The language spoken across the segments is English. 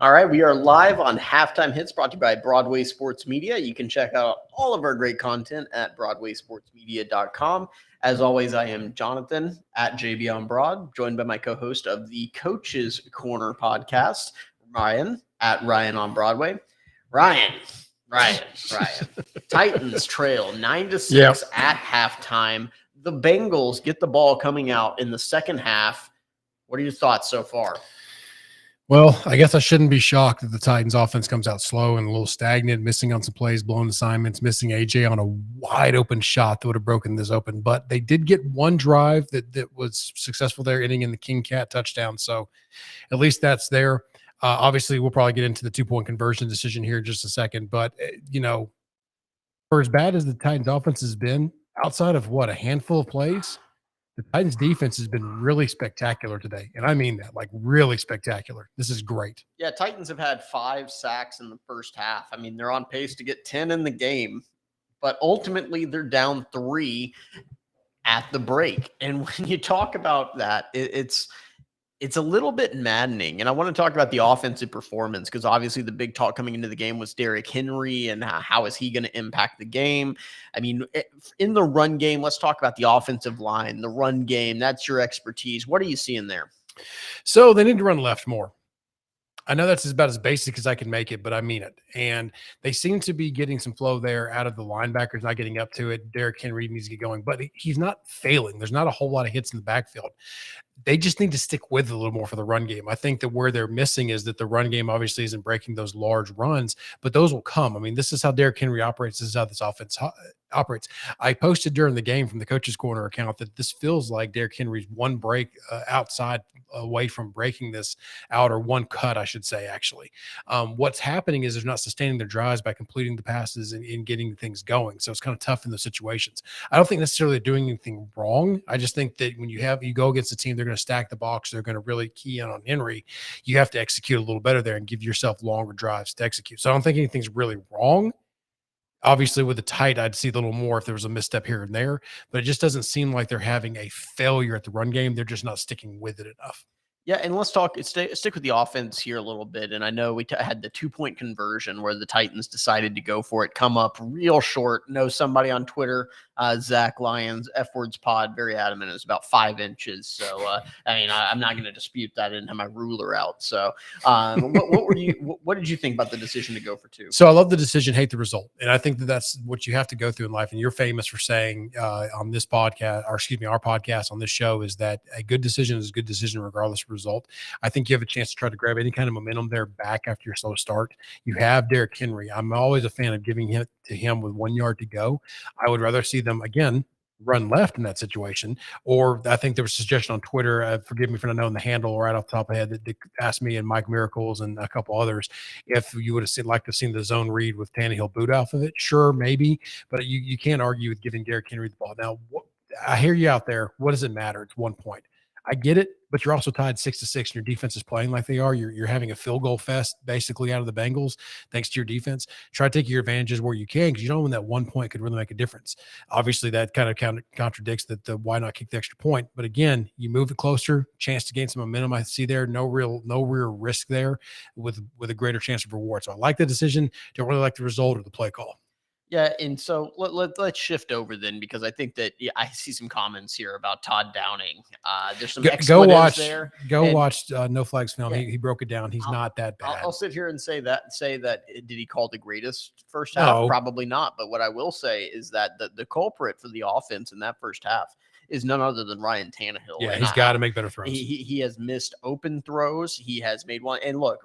All right, we are live on Halftime Hits, brought to you by Broadway Sports Media. You can check out all of our great content at BroadwaySportsMedia.com. As always, I am Jonathan at JB on Broad, joined by my co-host of the Coach's Corner podcast, Ryan at Ryan on Broadway. Ryan. Titans trail 9-6 at halftime. The Bengals get the ball coming out in the second half. What are your thoughts so far? Well, I guess I shouldn't be shocked that the Titans offense comes out slow and a little stagnant, missing on some plays, blowing assignments, missing AJ on a wide open shot that would have broken this open. But they did get one drive that was successful there, ending in the King Cat touchdown. So at least that's there. Obviously, we'll probably get into the 2-point conversion decision here in just a second. But, for as bad as the Titans offense has been, outside of a handful of plays, the Titans defense has been really spectacular today. And I mean that, like really spectacular. This is great. Yeah, Titans have had 5 sacks in the first half. I mean, they're on pace to get 10 in the game, but ultimately they're down 3 at the break. And when you talk about that, it's a little bit maddening. And I want to talk about the offensive performance because obviously the big talk coming into the game was Derrick Henry and how is he going to impact the game. I mean, in the run game, let's talk about the offensive line, the run game. That's your expertise. What are you seeing there? So they need to run left more. I know that's about as basic as I can make it, but I mean it. And they seem to be getting some flow there out of the linebackers, not getting up to it. Derrick Henry needs to get going, but he's not failing. There's not a whole lot of hits in the backfield. They just need to stick with it a little more for the run game. I think that where they're missing is that the run game obviously isn't breaking those large runs, but those will come. I mean, this is how Derrick Henry operates. This is how this offense operates. I posted during the game from the Coach's Corner account that this feels like Derrick Henry's one break outside away from breaking this out, or one cut, I should say, actually. What's happening is they're not sustaining their drives by completing the passes and getting things going. So it's kind of tough in those situations. I don't think necessarily they're doing anything wrong. I just think that when you go against a team, they're going to stack the box. They're going to really key in on Henry. You have to execute a little better there and give yourself longer drives to execute. So I don't think anything's really wrong. Obviously, with the tight, I'd see a little more if there was a misstep here and there, but it just doesn't seem like they're having a failure at the run game. They're just not sticking with it enough. Yeah, and let's stick with the offense here a little bit. And I know we had the 2-point conversion where the Titans decided to go for it, come up real short. Know somebody on Twitter, Zach Lyons, F Words Pod, very adamant. It was about 5 inches. So, I'm not going to dispute that. I didn't have my ruler out. So, what did you think about the decision to go for 2? So I love the decision, hate the result. And I think that that's what you have to go through in life. And you're famous for saying on this podcast, our podcast on this show, is that a good decision is a good decision regardless of result. I think you have a chance to try to grab any kind of momentum there back after your slow start. You have Derrick Henry. I'm always a fan of giving it to him with 1 yard to go. I would rather see them, again, run left in that situation. Or I think there was a suggestion on Twitter, forgive me for not knowing the handle right off the top of my head, that asked me and Mike Miracles and a couple others if you would have liked to have seen the zone read with Tannehill boot off of it. Sure, maybe, but you can't argue with giving Derrick Henry the ball. Now, I hear you out there. What does it matter? It's 1 point. I get it, but you're also tied 6-6 and your defense is playing like they are. You're having a field goal fest basically out of the Bengals thanks to your defense. Try to take your advantages where you can, because you know when that 1 point could really make a difference. Obviously, that kind of contradicts the why not kick the extra point. But again, you move it closer, chance to gain some momentum. I see there no real risk there with a greater chance of reward. So I like the decision. Don't really like the result or the play call. Yeah, and so let's shift over then, because I think that I see some comments here about Todd Downing. There's some expletives there. Watch No Flags film. Yeah. He broke it down. He's not that bad. I'll sit here and say that did he call the greatest first half? No. Probably not. But what I will say is that the culprit for the offense in that first half is none other than Ryan Tannehill. Yeah, he's got to make better throws. He has missed open throws. He has made one. And look,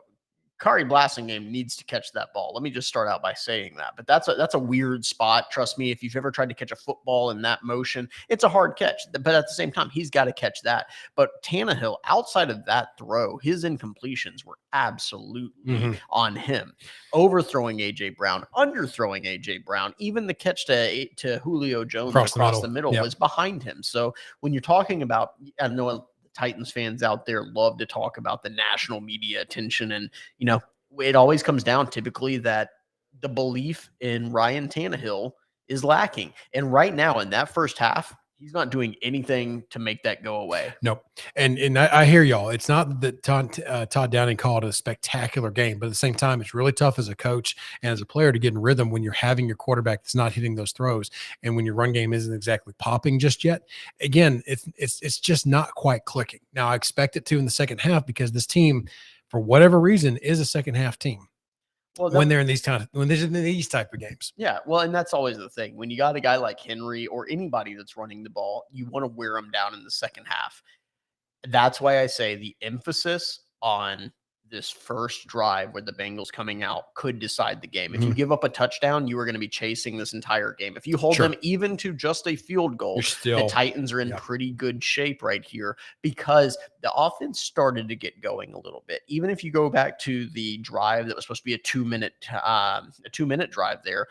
Kari Blasingame needs to catch that ball. Let me just start out by saying that. But that's a weird spot. Trust me, if you've ever tried to catch a football in that motion, it's a hard catch. But at the same time, he's got to catch that. But Tannehill, outside of that throw, his incompletions were absolutely on him. Overthrowing A.J. Brown, underthrowing A.J. Brown, even the catch to Julio Jones across the middle was behind him. So when you're talking about, I know Titans fans out there love to talk about the national media attention. And, it always comes down typically that the belief in Ryan Tannehill is lacking. And right now in that first half, he's not doing anything to make that go away. Nope. And I hear y'all. It's not that Todd Downing called it a spectacular game, but at the same time, it's really tough as a coach and as a player to get in rhythm when you're having your quarterback that's not hitting those throws, and when your run game isn't exactly popping just yet. Again, it's just not quite clicking. Now, I expect it to in the second half because this team, for whatever reason, is a second half team. Well, when they're in these type of games. Yeah. Well, and that's always the thing. When you got a guy like Henry or anybody that's running the ball, you want to wear them down in the second half. That's why I say the emphasis on this first drive where the Bengals coming out could decide the game. If you give up a touchdown, you are going to be chasing this entire game. If you hold them even to just a field goal, the Titans are in pretty good shape right here because the offense started to get going a little bit. Even if you go back to the drive that was supposed to be a 2-minute drive there,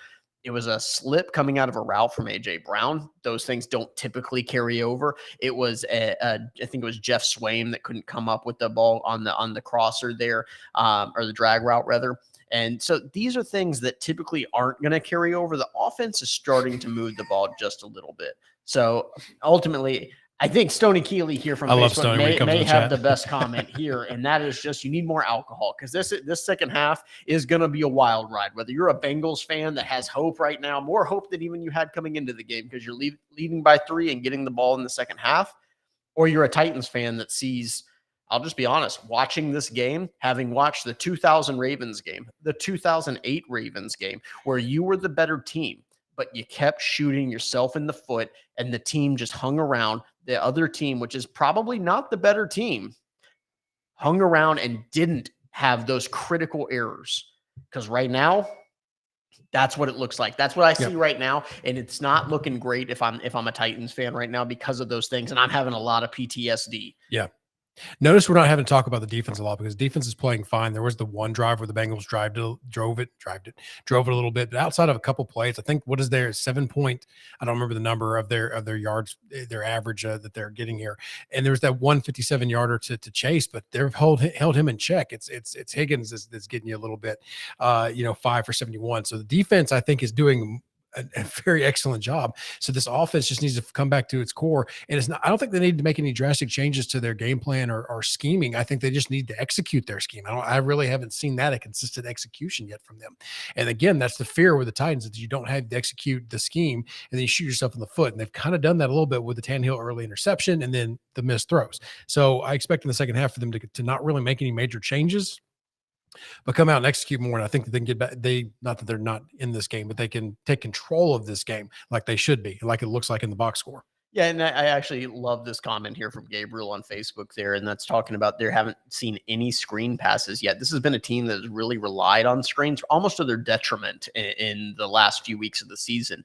it was a slip coming out of a route from A.J. Brown. Those things don't typically carry over. It was I think it was Jeff Swaim that couldn't come up with the ball on the crosser there, or the drag route rather. And so these are things that typically aren't going to carry over. The offense is starting to move the ball just a little bit. So ultimately, I think Stoney Keeley here from Facebook may have the best comment here, and that is just you need more alcohol because this second half is going to be a wild ride. Whether you're a Bengals fan that has hope right now, more hope than even you had coming into the game because you're leading by 3 and getting the ball in the second half, or you're a Titans fan that sees, I'll just be honest, watching this game, having watched the 2000 Ravens game, the 2008 Ravens game, where you were the better team, but you kept shooting yourself in the foot and the team just hung around. The other team, which is probably not the better team, hung around and didn't have those critical errors. Because right now, that's what it looks like. That's what I see right now. And it's not looking great if I'm a Titans fan right now because of those things. And I'm having a lot of PTSD. Yeah. Notice we're not having to talk about the defense a lot because defense is playing fine. There was the one drive where the Bengals drove it a little bit, but outside of a couple plays, I think what is there 7 point, I don't remember the number of their yards, their average that they're getting here. And there's that 157 yarder to Chase, but they've held him in check. It's Higgins that's getting you a little bit, 5 for 71. So the defense I think is doing a very excellent job. So this offense just needs to come back to its core. And it's not, I don't think they need to make any drastic changes to their game plan or scheming. I think they just need to execute their scheme. I really haven't seen that a consistent execution yet from them. And again, that's the fear with the Titans that you don't have to execute the scheme and then you shoot yourself in the foot. And they've kind of done that a little bit with the Tannehill early interception and then the missed throws. So I expect in the second half for them to not really make any major changes, but come out and execute more. And I think that they can get back. Not that they're not in this game, but they can take control of this game like they should be, like it looks like in the box score. Yeah, and I actually love this comment here from Gabriel on Facebook there, and that's talking about they haven't seen any screen passes yet. This has been a team that has really relied on screens almost to their detriment in the last few weeks of the season.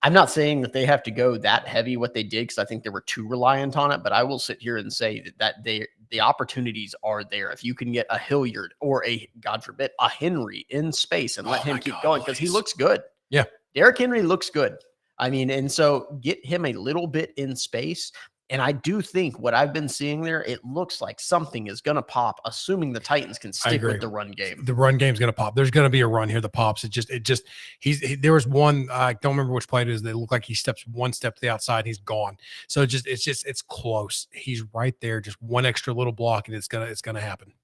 I'm not saying that they have to go that heavy what they did because I think they were too reliant on it, but I will sit here and say that the opportunities are there. If you can get a Hilliard or God forbid, a Henry in space and let him keep going because he looks good. Yeah. Derrick Henry looks good. I mean, and so get him a little bit in space. And I do think what I've been seeing there, it looks like something is going to pop, assuming the Titans can stick with the run game. The run game's going to pop. There's going to be a run here that pops. There was one, I don't remember which play it is. They look like he steps one step to the outside. He's gone. So it's close. He's right there. Just one extra little block and it's going to happen.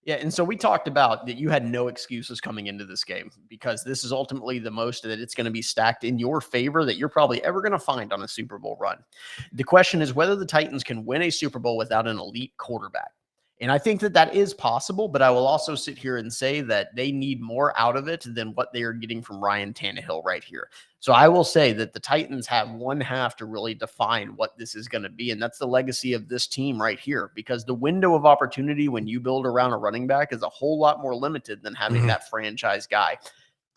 Yeah, and so we talked about that you had no excuses coming into this game because this is ultimately the most that it's going to be stacked in your favor that you're probably ever going to find on a Super Bowl run. The question is whether the Titans can win a Super Bowl without an elite quarterback. And I think that that is possible, but I will also sit here and say that they need more out of it than what they are getting from Ryan Tannehill right here. So I will say that the Titans have one half to really define what this is going to be. And that's the legacy of this team right here, because the window of opportunity when you build around a running back is a whole lot more limited than having that franchise guy.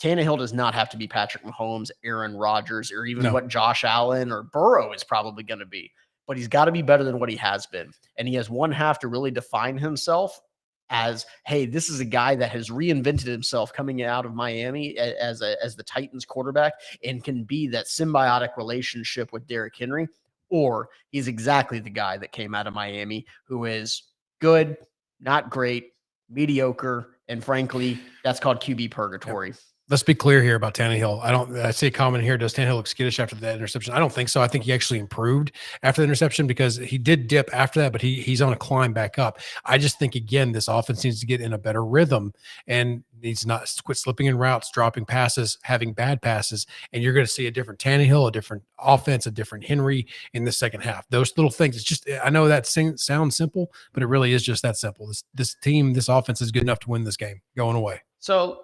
Tannehill does not have to be Patrick Mahomes, Aaron Rodgers, or even what Josh Allen or Burrow is probably going to be. But he's got to be better than what he has been. And he has one half to really define himself as, hey, this is a guy that has reinvented himself coming out of Miami as the Titans quarterback and can be that symbiotic relationship with Derrick Henry. Or he's exactly the guy that came out of Miami who is good, not great, mediocre, and frankly, that's called QB purgatory. Yep. Let's be clear here about Tannehill. I see a comment here. Does Tannehill look skittish after that interception? I don't think so. I think he actually improved after the interception because he did dip after that, but he's on a climb back up. I just think, again, this offense needs to get in a better rhythm and needs not quit slipping in routes, dropping passes, having bad passes. And you're going to see a different Tannehill, a different offense, a different Henry in the second half. Those little things. It's just, I know that sounds simple, but it really is just that simple. This team, this offense is good enough to win this game going away. So,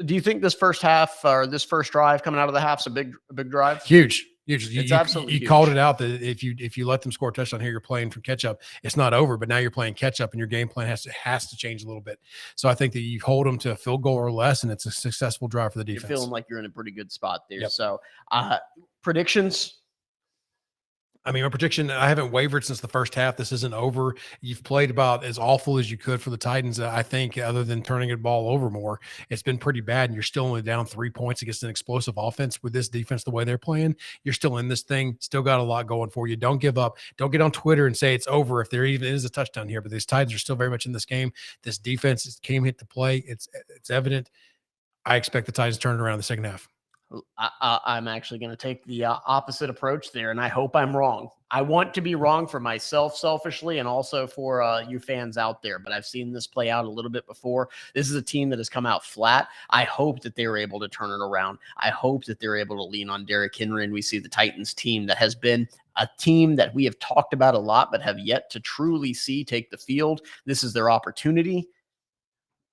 do you think this first half or this first drive coming out of the half is a big drive? Huge. It's absolutely you huge. Called it out that if you let them score a touchdown here, you're playing from catch up. It's not over, but now you're playing catch up, and your game plan has to change a little bit. So I think that you hold them to a field goal or less, and it's a successful drive for the defense. You're feeling like you're in a pretty good spot there. Yep. So predictions. I mean, my prediction, I haven't wavered since the first half. This isn't over. You've played about as awful as you could for the Titans. I think other than turning the ball over more, it's been pretty bad. And you're still only down 3 points against an explosive offense with this defense, the way they're playing. You're still in this thing, still got a lot going for you. Don't give up. Don't get on Twitter and say it's over if there even is a touchdown here. But these Titans are still very much in this game. This defense came hit to play. It's evident. I expect the Titans to turn it around in the second half. I'm actually going to take the opposite approach there, and I hope I'm wrong. I want to be wrong for myself selfishly and also for you fans out there, but I've seen this play out a little bit before. This is a team that has come out flat. I hope that they were able to turn it around. I hope that they're able to lean on Derrick Henry, and we see the Titans team that has been a team that we have talked about a lot but have yet to truly see take the field. This is their opportunity.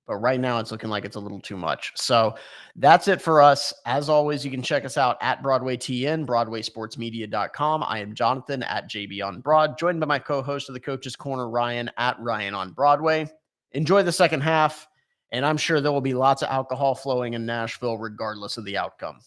But right now it's looking like it's a little too much. So that's it for us. As always, you can check us out at BroadwayTN, BroadwaySportsMedia.com. I am Jonathan at JB on Broad, joined by my co-host of the Coach's Corner, Ryan at Ryan on Broadway. Enjoy the second half, and I'm sure there will be lots of alcohol flowing in Nashville regardless of the outcome.